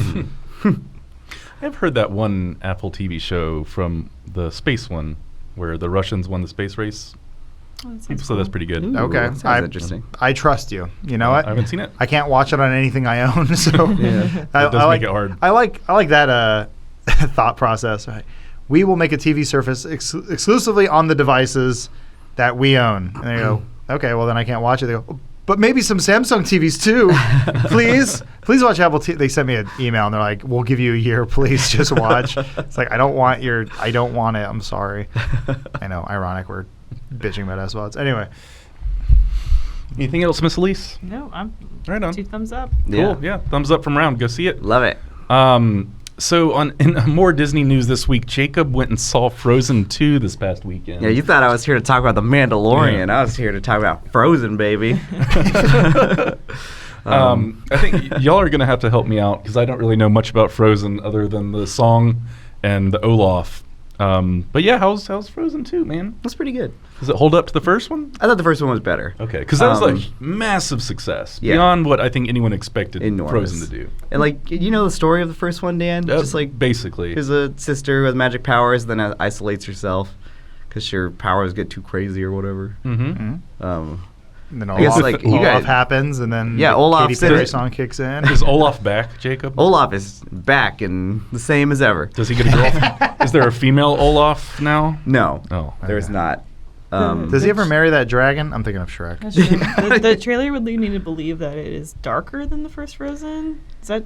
I've heard that one Apple TV show from the space one where the Russians won the space race.
Oh, that sounds
People said that's
cool.
pretty good.
Ooh,
Okay,
sounds interesting.
I trust you. You know what?
I haven't seen it.
I can't watch it on anything I own, so
Yeah.
That does make it hard.
I like that thought process. Right? We will make a TV service exclusively on the devices that we own. And they go, okay, well then I can't watch it. They go, but maybe some Samsung TVs too, please watch Apple TV. They sent me an email and they're like, we'll give you a year, please just watch. It's like I don't want it. I'm sorry. I know, ironic. We're bitching about SWATs. Anyway,
Anything else, Miss Elise?
No, I'm
Right on.
2 thumbs up.
Yeah.
Cool. Yeah. Thumbs up from Round. Go see it.
Love it.
So in more Disney news this week, Jacob went and saw Frozen 2 this past weekend.
Yeah, you thought I was here to talk about the Mandalorian.
Yeah.
I was here to talk about Frozen, baby.
I think y'all are going to have to help me out because I don't really know much about Frozen other than the song and the Olaf. But yeah, how's Frozen 2, man?
That's pretty good.
Does it hold up to the first one?
I thought the first one was better.
Okay, because that was
Um,
like massive success
yeah.
beyond what I think anyone expected
Enormous.
Frozen to do.
And like, you know the story of the first one, Dan? Just like
basically.
there's a sister with magic powers, then isolates herself because her powers get too crazy or whatever.
Mm-hmm.
and then
I guess,
Olaf,
like, you
Olaf
guys-
happens, and then
Yeah,
the
Olaf's
Katy
in
Perry
it.
song kicks in.
Is Olaf back, Jacob?
Olaf is back and the same as ever.
Does he get a girl? Is there a female Olaf now?
No,
Oh,
there's
okay.
not.
Does he ever marry that dragon? I'm thinking of Shrek.
That's true. the trailer would lead me to believe that it is darker than the first Frozen. Is that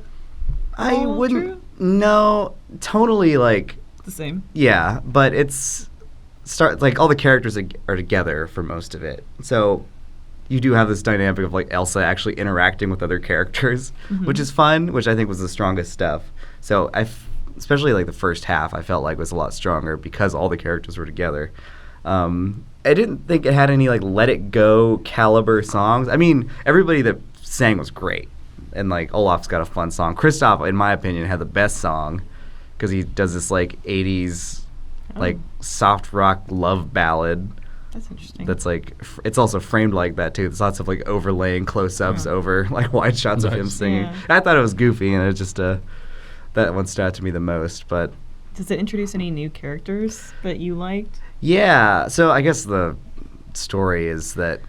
I
all
wouldn't.
true?
No, totally. Like,
The same.
yeah, but it's like all the characters are together for most of it. So you do have this dynamic of like Elsa actually interacting with other characters, which is fun, which I think was the strongest stuff. So especially like the first half, I felt like was a lot stronger because all the characters were together. I didn't think it had any like Let It Go caliber songs. I mean, everybody that sang was great, and like Olaf's got a fun song. Kristoff, in my opinion, had the best song because he does this like '80s like soft rock love ballad.
That's interesting.
That's like it's also framed like that too. There's lots of like overlaying close-ups over like wide shots of him
Nice.
singing.
Yeah.
I thought it was goofy, and it just that one stood out to me the most. But
Does it introduce any new characters that you liked?
yeah, so I guess the story is that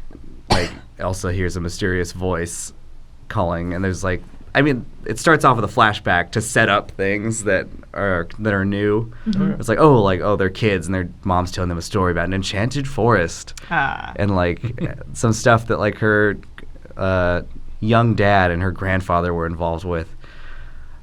like Elsa hears a mysterious voice calling, and there's like, I mean, it starts off with a flashback to set up things that are new. It's like, oh, they're kids, and their mom's telling them a story about an enchanted forest, and like some stuff that like her young dad and her grandfather were involved with.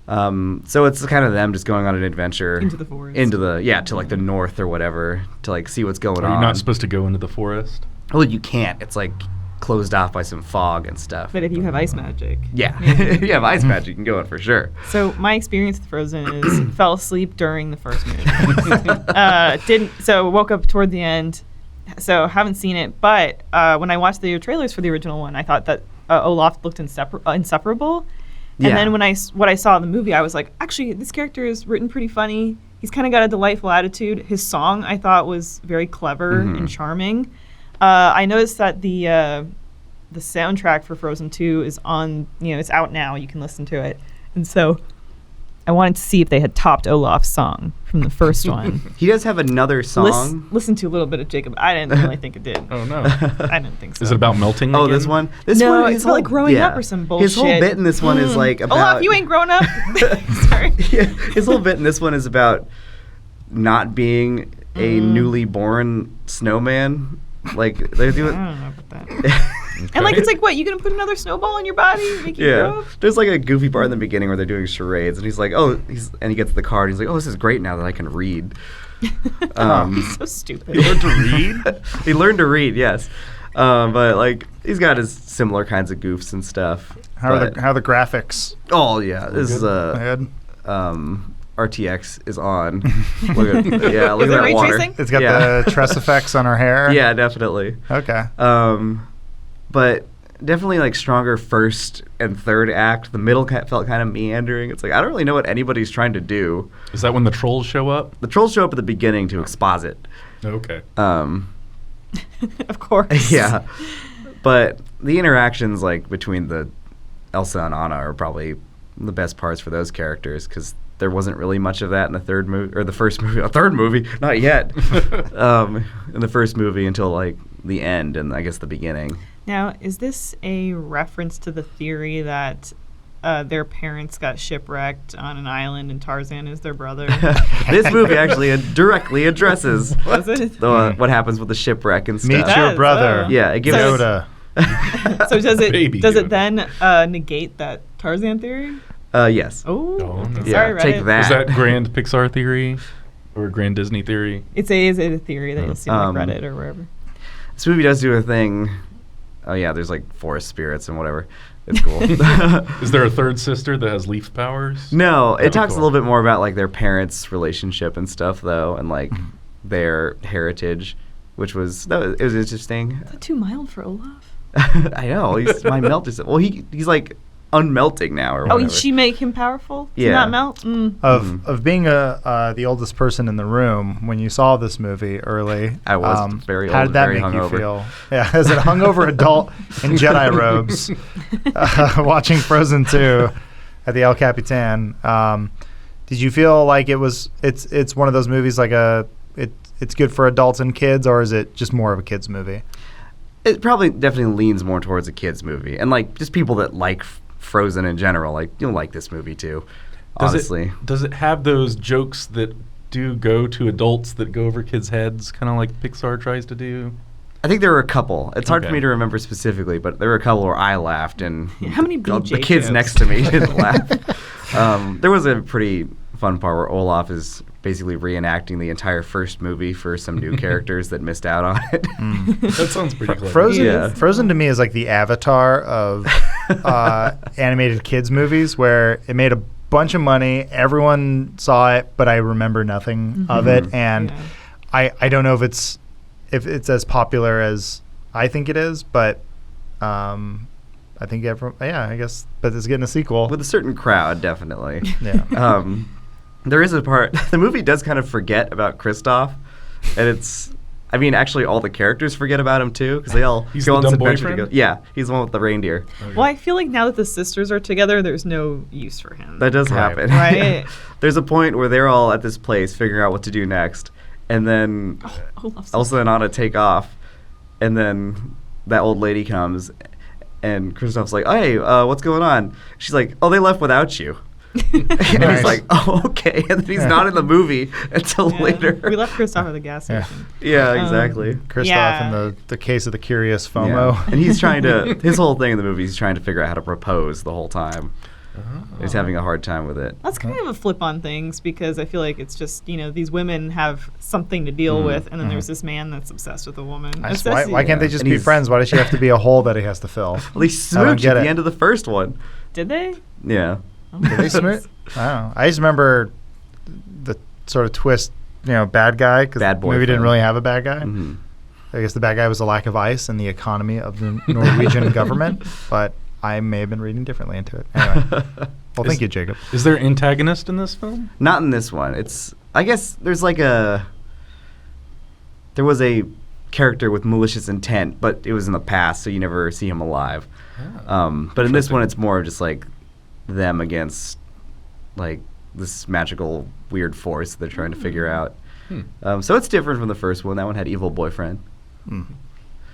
So it's kind of them just going on an adventure
Into the forest.
to like the north or whatever to like see what's going
Are
on.
you not supposed to go into the forest?
Well, you can't. It's like closed off by some fog and stuff.
But if you have ice magic.
Yeah, if you have ice magic, you can go in for sure.
So my experience with Frozen is fell asleep during the first movie. Woke up toward the end. So haven't seen it. But when I watched the trailers for the original one, I thought that Olaf looked insufferable. And
Yeah.
then when I saw in the movie, I was like, actually, this character is written pretty funny. He's kind of got a delightful attitude. His song, I thought, was very clever and charming. I noticed that the soundtrack for Frozen 2 is on, it's out now. You can listen to it. And so I wanted to see if they had topped Olaf's song from the first one.
He does have another song.
Listen to a little bit of Jacob. I didn't really think it did.
Oh no!
I didn't think so.
Is it about melting?
Oh,
again?
this one. This
No,
one.
it's about, like, growing up or some
His whole
bullshit.
bit in this one is like about.
Olaf, you ain't grown up. Sorry.
Yeah, his whole bit in this one is about not being a newly born snowman. Like they're
I
doing.
don't know about that. And like, it's like, what, you gonna put another snowball in your body and make you grow
Yeah,
up?
there's like a goofy part in the beginning where they're doing charades, and he's like, and he gets the card. He's like, oh, this is great now that I can read.
So stupid.
You learned to read?
He learned to read, yes. But like he's got his similar kinds of goofs and stuff.
How are the graphics?
Oh yeah, this is
Good.
RTX is on. Look at look at that
ray
water.
tracing?
It's got the tress effects on her hair.
Yeah, definitely.
Okay.
But definitely like stronger first and third act. The middle felt kind of meandering. It's like I don't really know what anybody's trying to do.
Is that when the trolls show up?
The trolls show up at the beginning to exposit.
Okay.
Of course.
Yeah, but the interactions like between the Elsa and Anna are probably the best parts for those characters because there wasn't really much of that in the third movie or the first movie. Third movie, not yet. In the first movie until like the end and I guess the beginning.
Now, is this a reference to the theory that their parents got shipwrecked on an island and Tarzan is their brother?
This movie actually directly addresses
Was it?
what happens with the shipwreck and stuff.
Meet your
does,
brother.
oh.
Yeah, it gives
Yoda.
So does it
Baby
does
Yoda.
it then negate that Tarzan theory?
yes.
Oh,
no.
Yeah,
sorry, Reddit.
take that.
Is that grand Pixar theory or grand Disney theory?
Is it a theory that you'll see on like
Um,
Reddit or wherever?
This movie does do a thing. Oh yeah, there's like forest spirits and whatever. It's cool.
Is there a third sister that has leaf powers?
No,
That'd
it
be
talks
cool.
a little bit more about like their parents' relationship and stuff though, and like their heritage, which was it was interesting.
Is that too mild for Olaf?
I know he's my melt is well he's like unmelting now or
Oh,
whatever.
she make him powerful to
Yeah.
not melt? Mm.
Of being the oldest person in the room when you saw this movie early.
I was very
How
old,
did that
very
make
hungover.
you feel? Yeah, as a hungover adult in Jedi robes, watching Frozen 2 at the El Capitan. Did you feel like it's one of those movies like it's good for adults and kids, or is it just more of a kids movie?
It probably definitely leans more towards a kids movie, and like just people that like Frozen in general, like you'll like this movie too. Honestly,
Does it have those jokes that do go to adults that go over kids' heads, kind of like Pixar tries to do?
I think there were a couple. It's hard for
Okay.
me to remember specifically, but there were a couple where I laughed, and
How many
the
BJ
kids
jokes?
next to me didn't laugh. There was a pretty fun part where Olaf is basically reenacting the entire first movie for some new characters that missed out on it.
That sounds pretty clever.
Frozen,
Yeah.
Frozen to me is like the Avatar of animated kids movies, where it made a bunch of money, everyone saw it, but I remember nothing of it, and
Yeah.
I don't know if it's as popular as I think it is, but I think everyone, I guess, but it's getting a sequel.
With a certain crowd, definitely.
Yeah.
There is a part, the movie does kind of forget about Kristoff, and I mean, actually, all the characters forget about him too, because they all
He's
go
the
on this
dumb
adventure
boyfriend?
together. Yeah, he's the one with the reindeer.
Well, I feel like now that the sisters are together, there's no use for him.
That does
Right.
happen.
Right.
There's a point where they're all at this place figuring out what to do next, and then
Olaf's
Elsa and Anna take off, and then that old lady comes, and Kristoff's like, "Hey, what's going on?" She's like, "Oh, they left without you." And he's
Nice.
like, "Oh, okay." And then he's not in the movie until
Yeah.
later.
We left Kristoff at the gas
Yeah.
station.
Yeah, exactly.
Kristoff
Yeah.
and the case of the curious FOMO.
Yeah. And he's trying to, his whole thing in the movie, he's trying to figure out how to propose the whole time. He's having a hard time with it.
That's kind of a flip on things because I feel like it's just, these women have something to deal with, and then there's this man that's obsessed with a woman.
Why can't they just
And
be
he's-
friends? Why does she have to be a hole that he has to fill?
Well, they
I don't
smooch
get
at the
it.
end of the first one.
Did they?
Yeah.
Oh,
Did they smooth? I don't know. I just remember the sort of twist, bad guy, because the
Bad
movie didn't
boyfriend.
really have a bad guy.
Mhm.
I guess the bad guy was the lack of ice and the economy of the Norwegian government, but I may have been reading differently into it. Anyway, well, thank you, Jacob.
Is there an antagonist in this film?
Not in this one. I guess there's there was a character with malicious intent, but it was in the past, so you never see him alive. But in this one, it's more of just like them against like this magical weird force they're trying to figure out. So it's different from the first one. That one had evil boyfriend.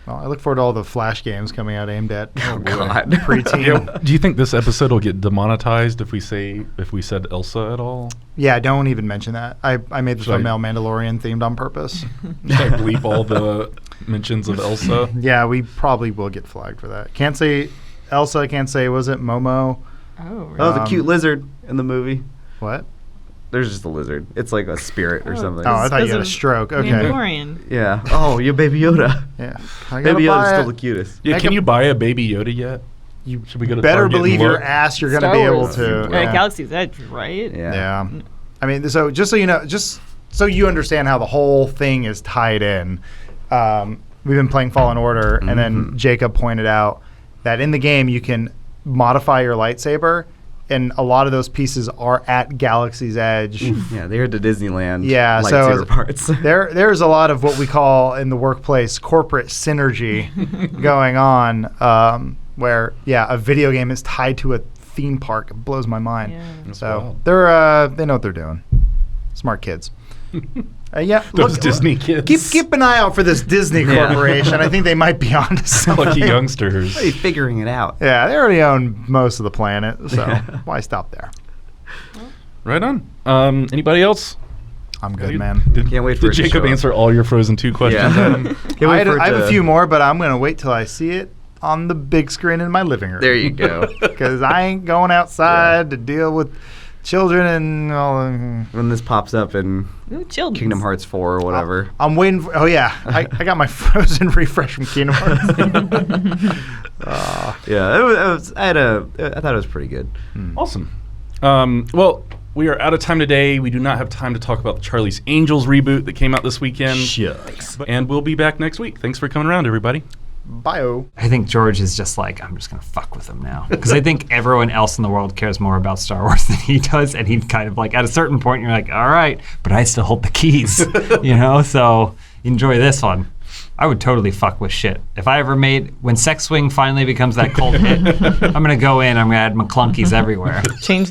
Well, I look forward to all the Flash games coming out aimed at
Oh, God.
preteen.
Do you think this episode will get demonetized if we said Elsa at all?
Yeah, don't even mention that. I made the
Should I-
thumbnail Mandalorian themed on purpose.
Should I bleep all the mentions of Elsa?
Yeah, we probably will get flagged for that. Can't say Elsa. Can't say, was it Momo?
Oh, really?
Oh, the cute lizard in the movie.
What?
There's just a lizard. It's like a spirit or something.
Oh, I thought you had a
Those are
stroke. Okay.
Mandalorian.
Yeah. Oh, you Baby Yoda.
Yeah. I gotta
Baby Yoda's
buy
still
it.
the cutest.
Yeah, can you buy a Baby Yoda yet?
You
Should we go to
better
Target and
believe your
look?
ass you're going to
Star
be able
Wars.
to.
Galaxy's Edge, right?
Yeah.
Yeah. I mean, so just so you know, just so you understand how the whole thing is tied in, we've been playing Fallen Order, and then Jacob pointed out that in the game you can modify your lightsaber, and a lot of those pieces are at Galaxy's Edge.
Yeah, they're the Disneyland
Yeah, so
lightsaber parts.
There's a lot of what we call in the workplace corporate synergy going on, where a video game is tied to a theme park. It blows my mind.
Yeah.
That's
So
wild.
they know what they're doing. Smart kids.
Those Disney kids.
Keep an eye out for this Disney
Yeah.
corporation. I think they might be onto something.
Lucky youngsters.
Hey, figuring it out.
Yeah, they already own most of the planet, so why stop there?
Right on. Anybody else?
I'm good,
You-
man.
Can't wait for
Did
it to
Jacob
show up.
answer all your Frozen 2 questions,
Yeah.
Adam?
Can't wait for it
I have
to-
a few more, but I'm going to wait till I see it on the big screen in my living room.
There you go.
Because I ain't going outside to deal with children and all.
When this pops up in
Ooh, children's.
Kingdom Hearts 4 or whatever.
I'm waiting for. Oh yeah, I got my Frozen refresh from Kingdom Hearts.
Yeah, I thought it was pretty good.
Awesome. Well, we are out of time today. We do not have time to talk about the Charlie's Angels reboot that came out this weekend.
Shucks.
And we'll be back next week. Thanks for coming around, everybody.
Bio.
I think George is just like, I'm just going to fuck with him now. Because I think everyone else in the world cares more about Star Wars than he does. And he kind of like, at a certain point, you're like, all right, but I still hold the keys, So enjoy this one. I would totally fuck with shit. If I ever when Sex Swing finally becomes that cult hit, I'm going to go in, I'm going to add McClunkies everywhere.
Change